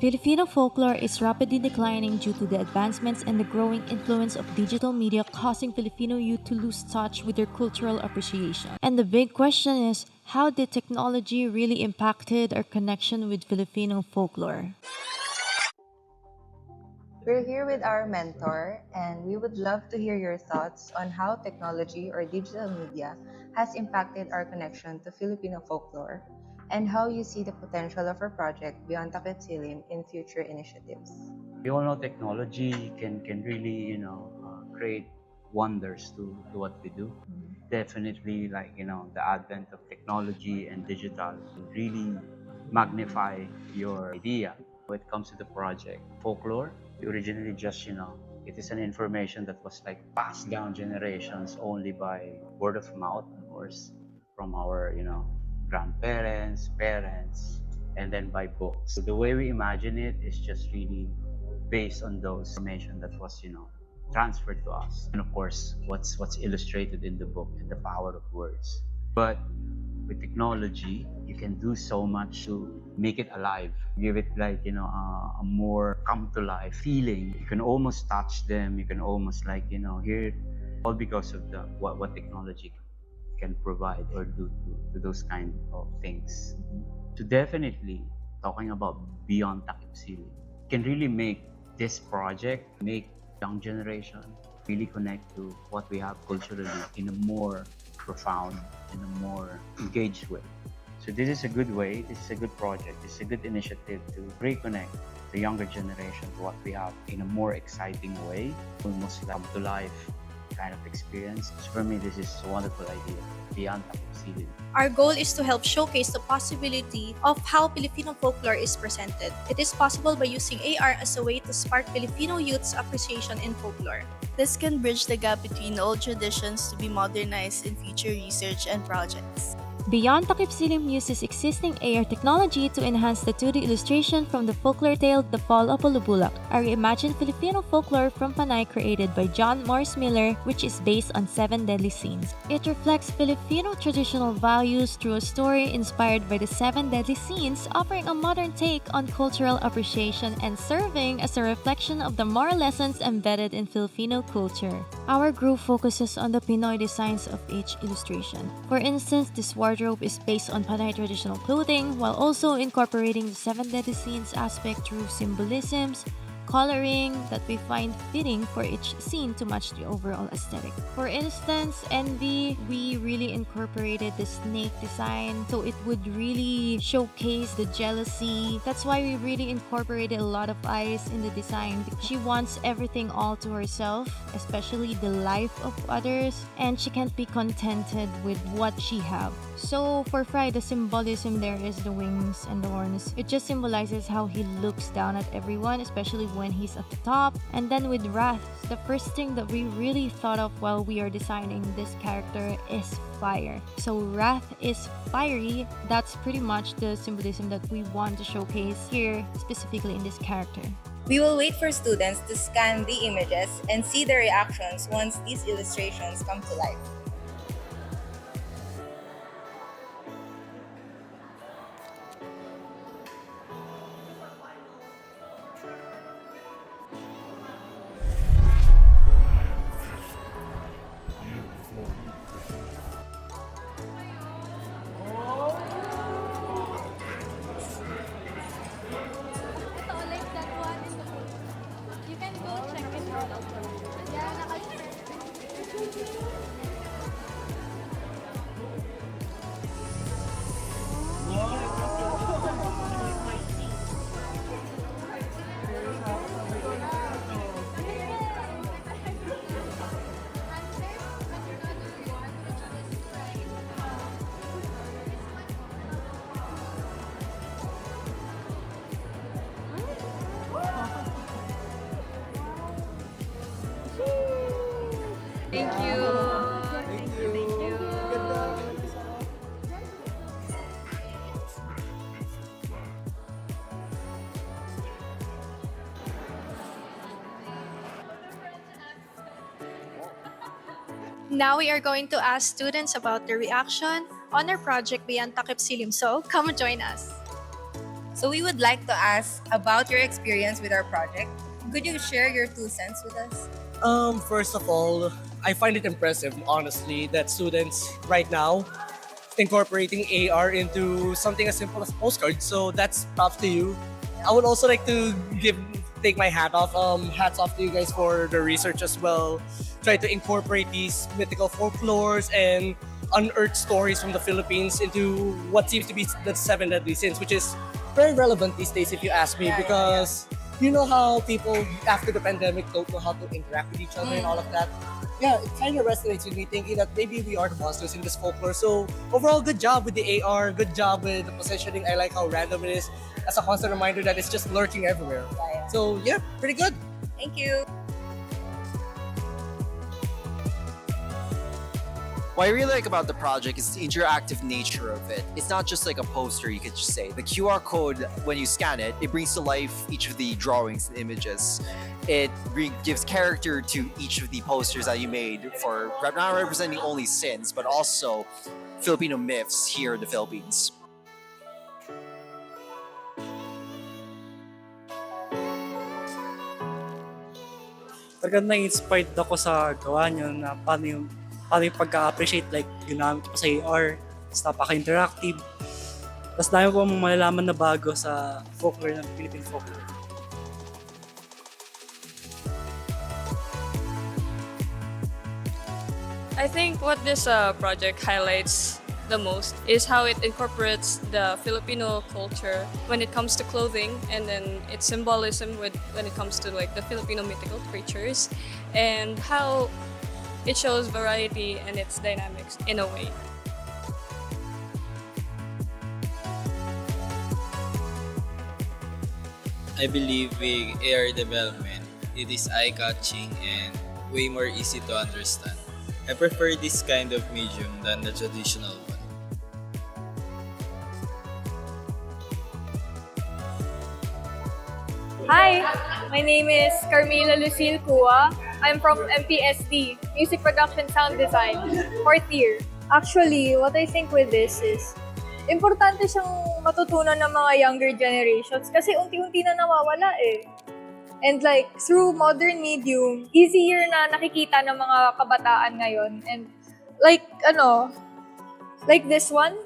Filipino folklore is rapidly declining due to the advancements and the growing influence of digital media, causing Filipino youth to lose touch with their cultural appreciation. And the big question is, how did technology really impacted our connection with Filipino folklore? We're here with our mentor, and we would love to hear your thoughts on how technology or digital media has impacted our connection to Filipino folklore and how you see the potential of our project beyond Takipsilim in future initiatives. We all know technology can really create wonders to what we do. Definitely, like the advent of technology and digital will really magnify your idea when it comes to the project. Folklore originally just it is an information that was like passed down generations only by word of mouth, of course, from our grandparents, parents, and then by books. So the way we imagine it is just really based on those information that was transferred to us, and of course what's illustrated in the book and the power of words. But with technology, you can do so much to make it alive, give it like a more come to life feeling. You can almost touch them, you can almost like hear it, all because of the what technology can provide or do to those kind of things. So definitely, talking about beyond Takipsilim can really make this project, make young generation really connect to what we have culturally in a more profound, in a more engaged way. So this is a good way, this is a good project, this is a good initiative to reconnect the younger generation to what we have in a more exciting way, almost like come to life kind of experience. So for me, this is a wonderful idea, beyond Takipsilim. Our goal is to help showcase the possibility of how Filipino folklore is presented. It is possible by using AR as a way to spark Filipino youth's appreciation in folklore. This can bridge the gap between old traditions to be modernized in future research and projects. Beyond Takipsilim uses existing AR technology to enhance the 2D illustration from the folklore tale The Fall of Ulubulak, a reimagined Filipino folklore from Panay created by John Morris Miller, which is based on 7 deadly sins. It reflects Filipino traditional values through a story inspired by the 7 deadly sins, offering a modern take on cultural appreciation and serving as a reflection of the moral lessons embedded in Filipino culture. Our group focuses on the Pinoy designs of each illustration. For instance, this wardrobe is based on Panay traditional clothing, while also incorporating the 7 deadly sins aspect through symbolisms, coloring that we find fitting for each scene to match the overall aesthetic. For instance, Envy, we really incorporated the snake design so it would really showcase the jealousy. That's why we really incorporated a lot of eyes in the design. She wants everything all to herself, especially the life of others, and she can't be contented with what she have. So for Fry, the symbolism there is the wings and the horns. It just symbolizes how he looks down at everyone, especially when he's at the top. And then with Wrath, the first thing that we really thought of while we are designing this character is fire. So Wrath is fiery. That's pretty much the symbolism that we want to showcase here, specifically in this character. We will wait for students to scan the images and see their reactions once these illustrations come to life. Thank you. Thank you. Thank you. Now we are going to ask students about their reaction on our project Beyond Takipsilim. So come join us. So we would like to ask about your experience with our project. Could you share your 2 cents with us? First of all, I find it impressive, honestly, that students right now incorporating AR into something as simple as postcards. So that's props to you. I would also like to take my hats off to you guys for the research as well. Try to incorporate these mythical folklores and unearthed stories from the Philippines into what seems to be the seven deadly sins, which is very relevant these days, if you ask me, because you know how people after the pandemic don't know how to interact with each other and all of that. Yeah, it kind of resonates with me, thinking that maybe we are the monsters in this folklore. So overall, good job with the AR, good job with the positioning. I like how random it is, as a constant reminder that it's just lurking everywhere. So yeah, pretty good. Thank you. What I really like about the project is the interactive nature of it. It's not just like a poster, you could just say. The QR code, when you scan it, it brings to life each of the drawings and images. It gives character to each of the posters that you made for not representing only sins, but also Filipino myths here in the Philippines. Talagang na-inspired ako sa gawa nyo na paano yung pagka-appreciate, like ginamit ko sa AR, tapos napaka-interactive. Tapos dami po mong malalaman na bago sa folklore ng Philippine folklore. I think what this project highlights the most is how it incorporates the Filipino culture when it comes to clothing, and then its symbolism when it comes to like the Filipino mythical creatures, and how it shows variety and its dynamics in a way. I believe with AR development, it is eye-catching and way more easy to understand. I prefer this kind of medium than the traditional one. Hi, my name is Carmela Lucille Cua. I'm from MPSD, Music Production Sound Design, 4th year. Actually, what I think with this is, importante siyang matutunan ng mga younger generations kasi unti-unti na nawawala eh. And like, through modern medium, easier na nakikita ng mga kabataan ngayon. And like, like this one,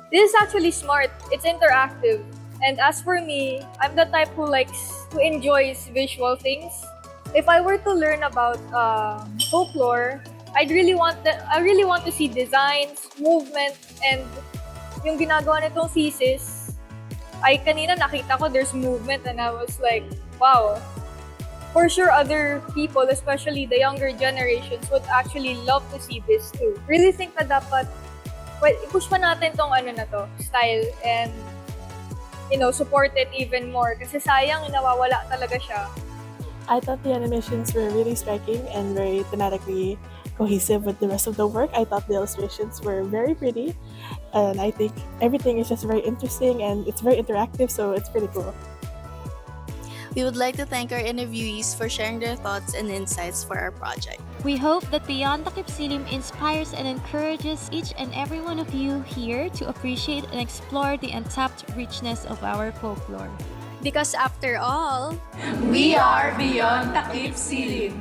this is actually smart. It's interactive. And as for me, I'm the type who enjoys visual things. If I were to learn about folklore, I really want to see designs, movement, and yung ginagawa nitong thesis. Ay kanina nakita ko there's movement and I was like, wow. For sure, other people, especially the younger generations, would actually love to see this too. Really think na dapat, i-push pa natin tong style, and support it even more. Kasi sayang, nawawala talaga siya. I thought the animations were really striking and very thematically cohesive with the rest of the work. I thought the illustrations were very pretty, and I think everything is just very interesting and it's very interactive, so it's pretty cool. We would like to thank our interviewees for sharing their thoughts and insights for our project. We hope that Beyond Takipsilim inspires and encourages each and every one of you here to appreciate and explore the untapped richness of our folklore. Because after all, we are Beyond Takipsilim.